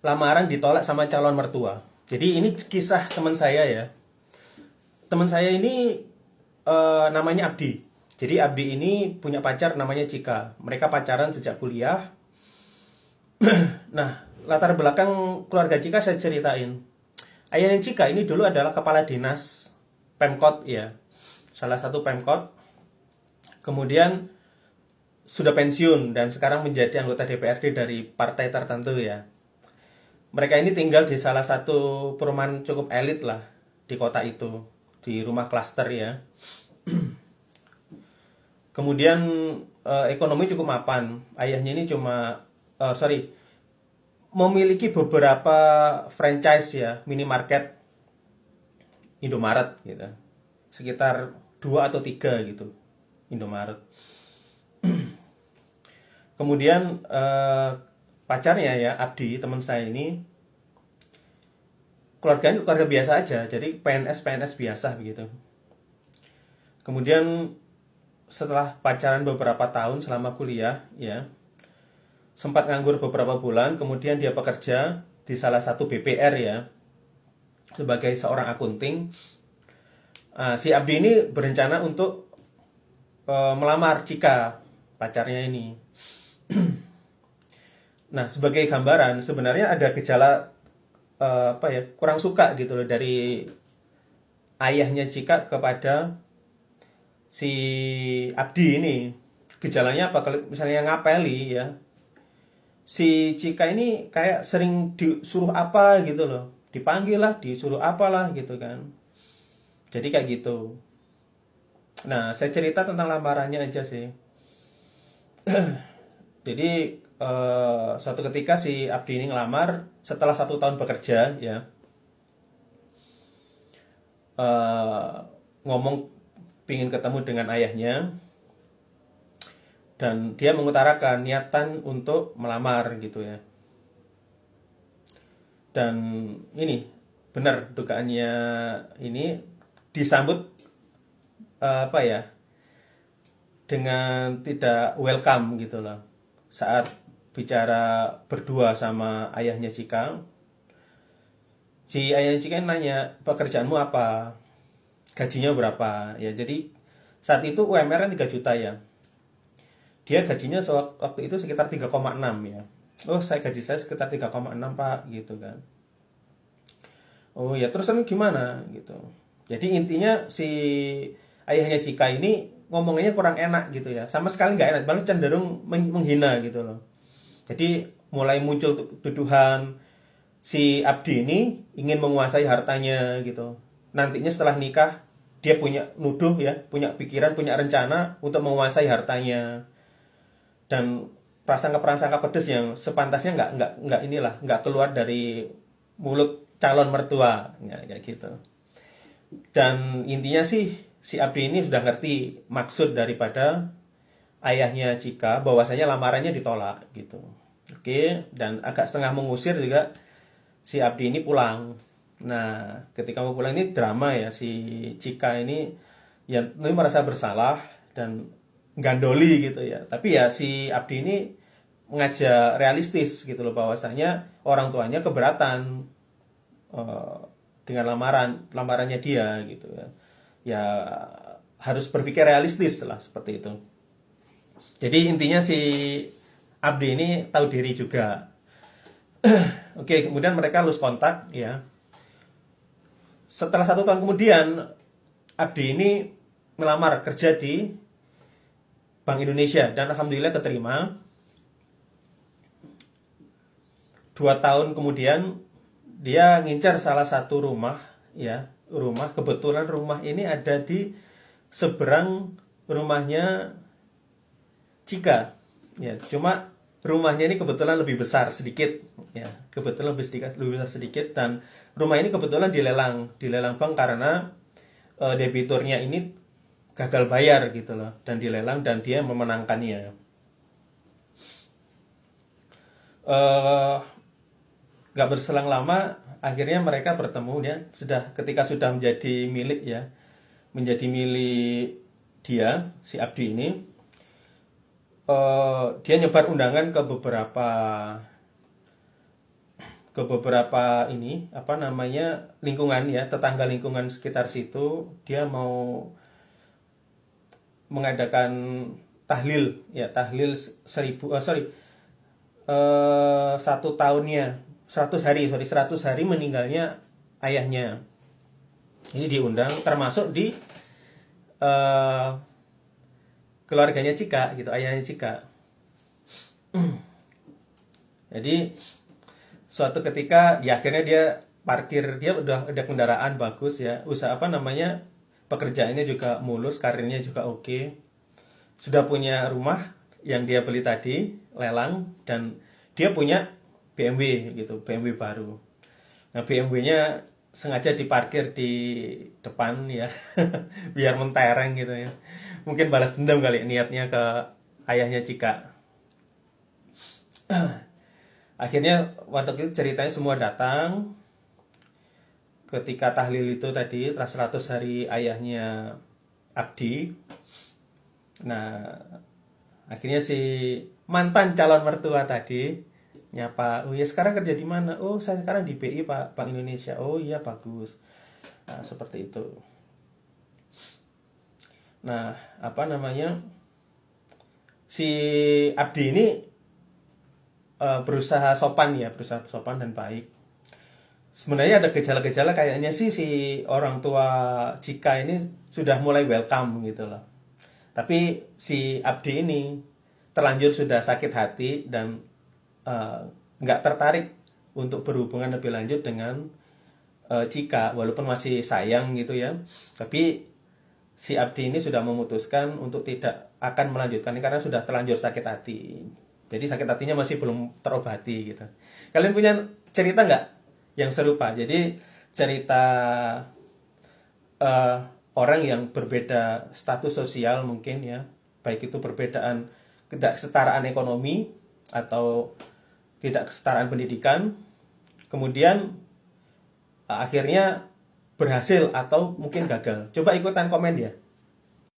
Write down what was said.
lamaran ditolak sama calon mertua. Jadi ini kisah teman saya ya. Teman saya ini namanya Abdi. Jadi Abdi ini punya pacar namanya Cika. Mereka pacaran sejak kuliah. Nah, latar belakang keluarga Cika saya ceritain. Ayahnya Cika ini dulu adalah kepala dinas Pemkot ya. Salah satu Pemkot. Kemudian sudah pensiun dan sekarang menjadi anggota DPRD dari partai tertentu ya. Mereka ini tinggal di salah satu perumahan cukup elit lah di kota itu, di rumah klaster ya. Kemudian ekonomi cukup mapan. Ayahnya ini memiliki beberapa franchise ya, minimarket Indomaret gitu. Sekitar 2 atau 3 gitu, Indomaret. Kemudian pacarnya ya, Abdi, teman saya ini, keluarganya keluarga biasa aja, jadi PNS biasa begitu. Kemudian setelah pacaran beberapa tahun selama kuliah ya, sempat nganggur beberapa bulan, kemudian dia bekerja di salah satu BPR ya, sebagai seorang akunting. Si Abdi ini berencana untuk melamar Cika, pacarnya ini. Nah, sebagai gambaran, sebenarnya ada gejala kurang suka gitu loh dari ayahnya Cika kepada si Abdi ini. Gejalanya apa? Kalau misalnya ngapeli ya, si Cika ini kayak sering disuruh apa gitu loh, dipanggil lah, disuruh apalah gitu kan. Jadi kayak gitu. Nah, saya cerita tentang lamarannya aja sih. Jadi suatu ketika si Abdi ini ngelamar setelah 1 tahun bekerja ya, eh, ngomong pingin ketemu dengan ayahnya dan dia mengutarakan niatan untuk melamar gitu ya. Dan ini benar dugaannya, ini disambut apa ya, dengan tidak welcome gitu loh. Saat bicara berdua sama ayahnya Cika, si ayahnya Cika nanya, pekerjaanmu apa, gajinya berapa ya. Jadi saat itu UMR kan 3 juta ya, dia gajinya waktu itu sekitar 3,6 ya. Oh, gaji saya sekitar 3,6 pak gitu kan. Oh ya, terus kan gimana gitu. Jadi intinya si ayahnya Cika ini ngomongnya kurang enak gitu ya, sama sekali nggak enak, malah cenderung menghina gitu loh. Jadi mulai muncul tuduhan si Abdi ini ingin menguasai hartanya gitu. Nantinya setelah nikah dia punya nuduh ya, punya pikiran, punya rencana untuk menguasai hartanya. Dan prasangka-prasangka pedes yang sepantasnya nggak keluar dari mulut calon mertua ya, kayak gitu. Dan intinya sih si Abdi ini sudah ngerti maksud daripada ayahnya Cika, bahwasanya lamarannya ditolak gitu. Oke, dan agak setengah mengusir juga si Abdi ini pulang. Nah, ketika mau pulang ini drama ya, si Cika ini ya merasa bersalah dan gandoli gitu ya. Tapi ya si Abdi ini mengajak realistis gitu loh, bahwasanya orang tuanya keberatan eh, dengan lamarannya dia gitu ya. Ya harus berpikir realistis lah seperti itu. Jadi intinya si Abdi ini tahu diri juga. Oke, kemudian mereka lose kontak ya. Setelah 1 tahun kemudian, Abdi ini melamar kerja di Bank Indonesia dan alhamdulillah keterima. 2 tahun kemudian dia ngincar salah satu rumah ya, kebetulan rumah ini ada di seberang rumahnya Cika ya, cuma rumahnya ini kebetulan lebih besar sedikit ya, kebetulan lebih besar sedikit, dan rumah ini kebetulan dilelang bank karena debiturnya ini gagal bayar gitu loh, dan dilelang dan dia memenangkannya. eh Gak berselang lama akhirnya mereka bertemu ya, ketika sudah menjadi milik ya, menjadi milik dia si Abdi ini. Dia nyebar undangan ke beberapa ke beberapa ini apa namanya lingkungan ya, tetangga lingkungan sekitar situ, dia mau mengadakan tahlil ya, tahlil 1 tahunnya, 100 hari meninggalnya ayahnya. Ini diundang termasuk di eh, keluarganya Cika gitu, ayahnya Cika. Jadi suatu ketika di akhirnya dia parkir, dia udah ada kendaraan bagus ya, usaha apa namanya, pekerjaannya juga mulus, karirnya juga oke, sudah punya rumah yang dia beli tadi lelang, dan dia punya BMW gitu, BMW baru. Nah, BMW-nya sengaja diparkir di depan ya, biar mentereng gitu ya, mungkin balas dendam kali niatnya ke ayahnya Cika. Akhirnya waktu itu ceritanya semua datang ketika tahlil itu tadi, setelah 100 hari ayahnya Abdi. Nah, akhirnya si mantan calon mertua tadi nyapa, oh ya sekarang kerja di mana? Oh saya sekarang di BI Pak, Bank Indonesia. Oh iya bagus. Nah, seperti itu. Nah, apa namanya, si Abdi ini berusaha sopan ya, berusaha sopan dan baik. Sebenarnya ada gejala-gejala kayaknya sih si orang tua Cika ini sudah mulai welcome gitu loh. Tapi si Abdi ini terlanjur sudah sakit hati dan eh, nggak tertarik untuk berhubungan lebih lanjut dengan Cika, walaupun masih sayang gitu ya. Tapi si Abdi ini sudah memutuskan untuk tidak akan melanjutkan karena sudah terlanjur sakit hati. Jadi sakit hatinya masih belum terobati gitu. Kalian punya cerita nggak yang serupa? Jadi cerita eh, orang yang berbeda status sosial mungkin ya, baik itu perbedaan tidak kesetaraan ekonomi atau tidak kesetaraan pendidikan, kemudian akhirnya berhasil atau mungkin gagal. Coba ikutan komen ya.